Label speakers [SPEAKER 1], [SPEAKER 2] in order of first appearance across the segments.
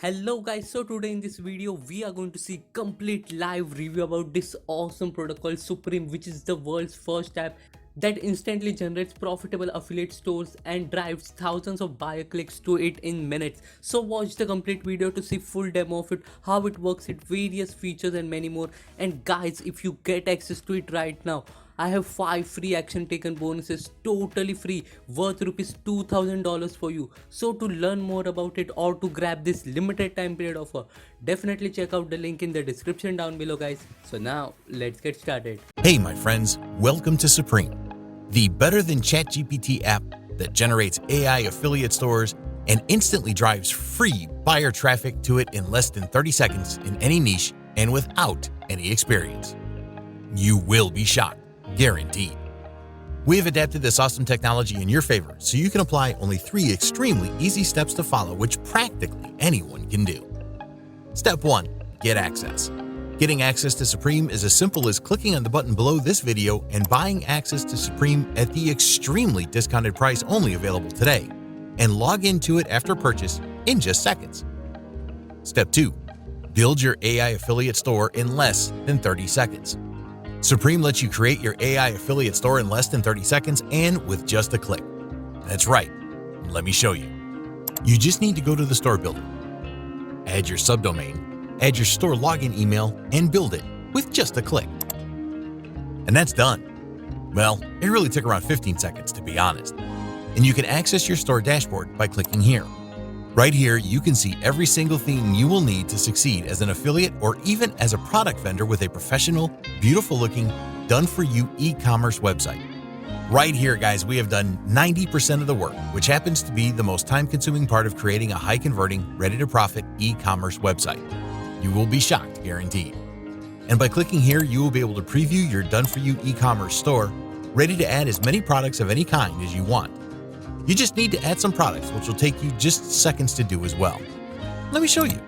[SPEAKER 1] Hello guys, so today in this video we are going to see complete live review about this awesome product called Supreme, which is the world's first app that instantly generates profitable affiliate stores and drives thousands of buyer clicks to it in minutes. So watch the complete video to see full demo of it, how it works, its various features and many more. And guys, if you get access to it right now, I have 5 free action taken bonuses totally free worth rupees $2000 for you. So to learn more about it or to grab this limited time period offer, definitely check out the link in the description down below guys. So now let's get started.
[SPEAKER 2] Hey my friends, welcome to Supreme, the better than ChatGPT app that generates AI affiliate stores and instantly drives free buyer traffic to it in less than 30 seconds in any niche and without any experience. You will be shocked. Guaranteed. We have adapted this awesome technology in your favor so you can apply only 3 extremely easy steps to follow, which practically anyone can do. Step 1. Get access. Getting access to Supreme is as simple as clicking on the button below this video and buying access to Supreme at the extremely discounted price only available today, and log into it after purchase in just seconds. Step 2. Build your AI affiliate store in less than 30 seconds. Supreme lets you create your AI affiliate store in less than 30 seconds and with just a click. That's right. Let me show you. You just need to go to the store builder, add your subdomain, add your store login email, and build it with just a click. And that's done. Well, it really took around 15 seconds to be honest. And you can access your store dashboard by clicking here. Right here, you can see every single thing you will need to succeed as an affiliate or even as a product vendor with a professional, beautiful-looking, done-for-you e-commerce website. Right here, guys, we have done 90% of the work, which happens to be the most time-consuming part of creating a high-converting, ready-to-profit e-commerce website. You will be shocked, guaranteed. And by clicking here, you will be able to preview your done-for-you e-commerce store, ready to add as many products of any kind as you want. You just need to add some products, which will take you just seconds to do as well. Let me show you.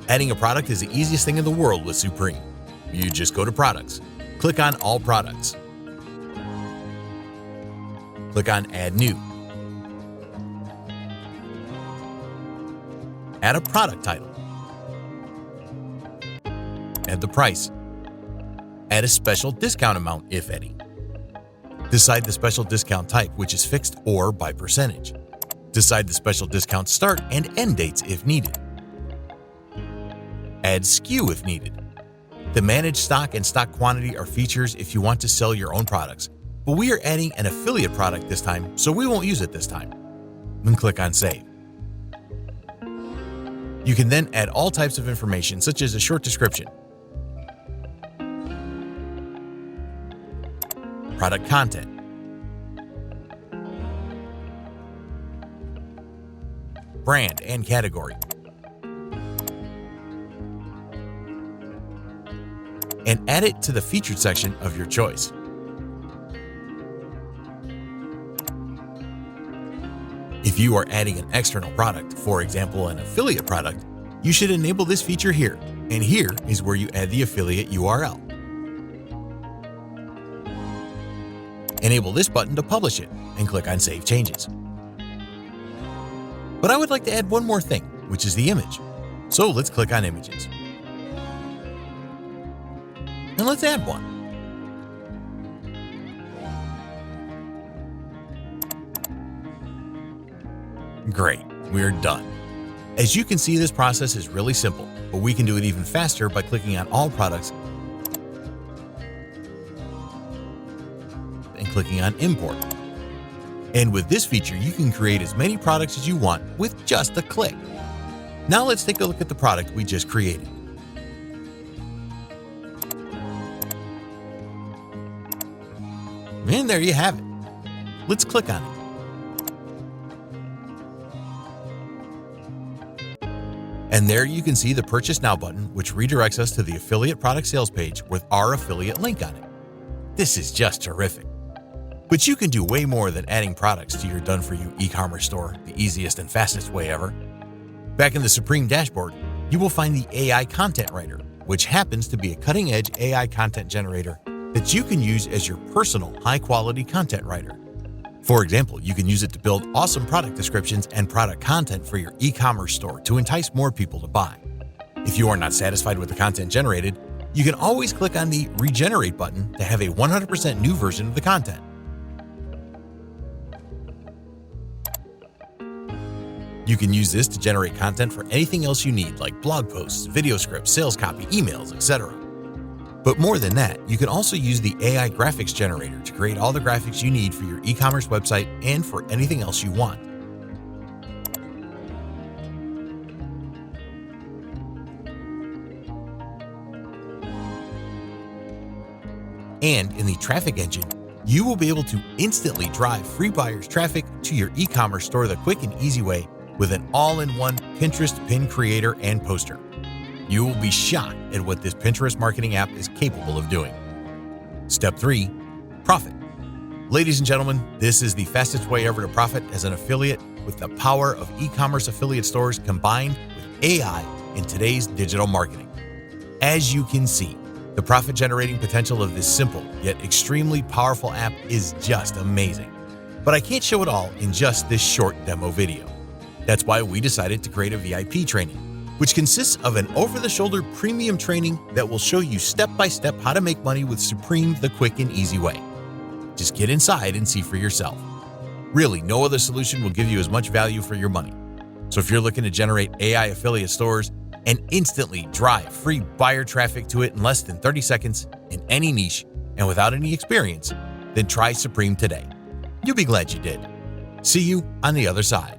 [SPEAKER 2] Adding a product is the easiest thing in the world with Supreme. You just go to Products, click on All Products, click on Add New, add a product title, add the price, add a special discount amount if any. Decide the special discount type, which is fixed or by percentage. Decide the special discount start and end dates if needed. Add SKU if needed. The managed stock and stock quantity are features if you want to sell your own products, but we are adding an affiliate product this time, so we won't use it this time. Then click on Save. You can then add all types of information, such as a short description, product content, brand and category, and add it to the featured section of your choice. If you are adding an external product, for example an affiliate product, you should enable this feature here, and here is where you add the affiliate URL. Enable this button to publish it and click on Save Changes. But I would like to add one more thing, which is the image. So let's click on Images. And let's add one. Great, we're done. As you can see, this process is really simple, but we can do it even faster by clicking on All Products and clicking on Import. And with this feature, you can create as many products as you want with just a click. Now let's take a look at the product we just created. And there you have it. Let's click on it. And there you can see the Purchase Now button, which redirects us to the affiliate product sales page with our affiliate link on it. This is just terrific. But you can do way more than adding products to your done-for-you e-commerce store the easiest and fastest way ever. Back in the Supreme dashboard, you will find the AI Content Writer, which happens to be a cutting-edge AI content generator that you can use as your personal high-quality content writer. For example, you can use it to build awesome product descriptions and product content for your e-commerce store to entice more people to buy. If you are not satisfied with the content generated, you can always click on the Regenerate button to have a 100% new version of the content. You can use this to generate content for anything else you need, like blog posts, video scripts, sales copy, emails, etc. But more than that, you can also use the AI graphics generator to create all the graphics you need for your e-commerce website and for anything else you want. And in the traffic engine, you will be able to instantly drive free buyers traffic to your e-commerce store the quick and easy way with an all-in-one Pinterest pin creator and poster. You will be shocked at what this Pinterest marketing app is capable of doing. Step 3, profit. Ladies and gentlemen, this is the fastest way ever to profit as an affiliate with the power of e-commerce affiliate stores combined with AI in today's digital marketing. As you can see, the profit-generating potential of this simple yet extremely powerful app is just amazing. But I can't show it all in just this short demo video. That's why we decided to create a VIP training, which consists of an over-the-shoulder premium training that will show you step-by-step how to make money with Supreme the quick and easy way. Just get inside and see for yourself. Really, no other solution will give you as much value for your money. So if you're looking to generate AI affiliate stores and instantly drive free buyer traffic to it in less than 30 seconds in any niche and without any experience, then try Supreme today. You'll be glad you did. See you on the other side.